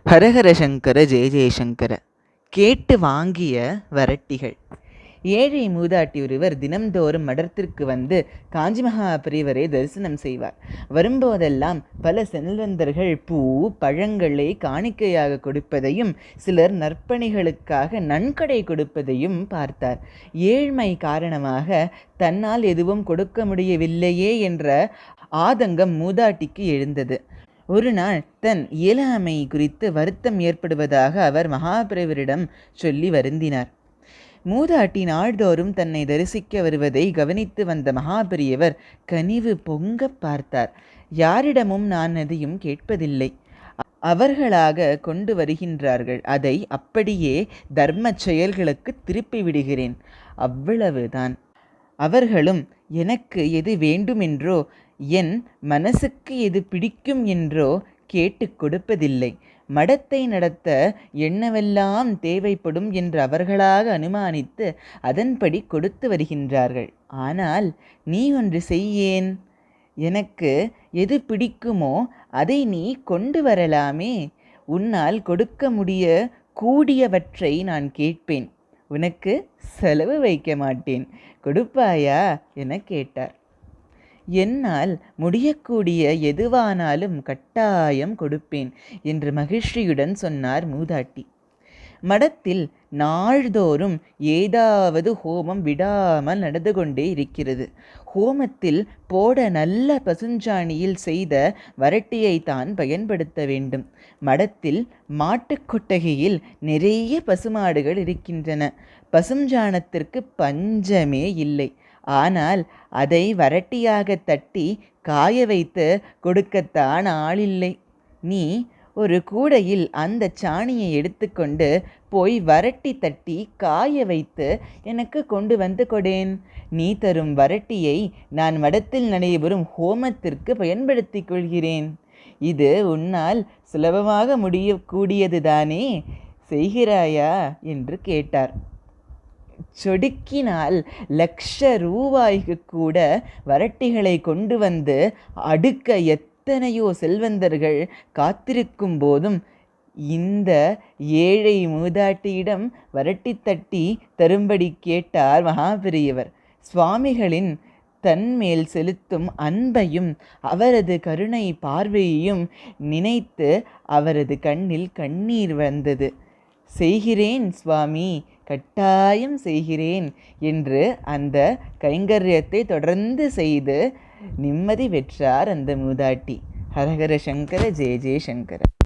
ஹரஹர சங்கர ஜெய ஜெயசங்கர. கேட்டு வாங்கிய வரட்டிகள். ஏழை மூதாட்டி ஒருவர் தினம்தோறும் மடத்திற்கு வந்து காஞ்சி மகா பெரியவரை தரிசனம் செய்வார். வரும்போதெல்லாம் பல செல்வந்தர்கள் பூ பழங்களை காணிக்கையாக கொடுப்பதையும் சிலர் நற்பணிகளுக்காக நன்கொடை கொடுப்பதையும் பார்த்தார். ஏழ்மை காரணமாக தன்னால் எதுவும் கொடுக்க முடியவில்லையே என்ற ஆதங்கம் மூதாட்டிக்கு எழுந்தது. ஒரு நாள் தன் இயலாமை குறித்து வருத்தம் ஏற்படுவதாக அவர் மகாபிரவரிடம் சொல்லி வருந்தினார். மூதாட்டி நாள்தோறும் தன்னை தரிசிக்க வருவதை கவனித்து வந்த மகாபெரியவர் கனிவு பொங்க பார்த்தார். யாரிடமும் நான் எதையும் கேட்பதில்லை, அவர்களாக கொண்டு வருகின்றார்கள், அதை அப்படியே தர்ம செயல்களுக்கு திருப்பி விடுகிறேன், அவ்வளவுதான். அவர்களும் எனக்கு எது வேண்டுமென்றோ என் மனசுக்கு எது பிடிக்கும் என்றோ கேட்டு கொடுப்பதில்லை. மடத்தை நடத்த என்னவெல்லாம் தேவைப்படும் என்று அவர்களாக அனுமானித்து அதன்படி கொடுத்து வருகின்றார்கள். ஆனால் நீ ஒன்று செய்யேன், எனக்கு எது பிடிக்குமோ அதை நீ கொண்டு வரலாமே. உன்னால் கொடுக்க முடிய கூடியவற்றை நான் கேட்பேன், உனக்கு செலவு வைக்க மாட்டேன், கொடுப்பாயா என கேட்டார். என்னால் முடியக்கூடிய எதுவானாலும் கட்டாயம் கொடுப்பேன் என்று மகிழ்ச்சியுடன் சொன்னார் மூதாட்டி. மடத்தில் நாள்தோறும் ஏதாவது ஹோமம் விடாமல் நடந்து கொண்டே இருக்கிறது. ஹோமத்தில் போட நல்ல பசுஞ்சாணியில் செய்த வரட்டியை தான் பயன்படுத்த வேண்டும். மடத்தில் மாட்டுக்கொட்டகையில் நிறைய பசுமாடுகள் இருக்கின்றன. பசுஞ்சாணத்திற்கு பஞ்சமே இல்லை. ஆனால் அதை வரட்டியாக தட்டி காய வைத்து கொடுக்கத்தான் ஆளில்லை. நீ ஒரு கூடையில் அந்த சாணியை எடுத்துக்கொண்டு போய் வரட்டி தட்டி காய வைத்து எனக்கு கொண்டு வந்து கொடேன். நீ தரும் வரட்டியை நான் மடத்தில் நடைபெறும் ஹோமத்திற்கு பயன்படுத்தி கொள்கிறேன். இது உன்னால் சுலபமாக முடியக்கூடியதுதானே, செய்கிறாயா என்று கேட்டார். சொடுக்கினால் ₹1,00,000 கூட வரட்டிகளை கொண்டு வந்து அடுக்க எத்தனையோ செல்வந்தர்கள் காத்திருக்கும் போதும் இந்த ஏழை மூதாட்டியிடம் வரட்டி தட்டி தரும்படி கேட்டார் மகாபெரியவர். சுவாமிகளின் தன்மேல் செலுத்தும் அன்பையும் அவரது கருணை பார்வையையும் நினைத்து அவரது கண்ணில் கண்ணீர் வந்தது. செய்கிறேன் சுவாமி, கட்டாயம் செய்கிறேன் என்று அந்த கைங்கரியத்தை தொடர்ந்து செய்து நிம்மதி பெற்றார் அந்த மூதாட்டி. ஹரஹர சங்கர ஜெய ஜெய சங்கர.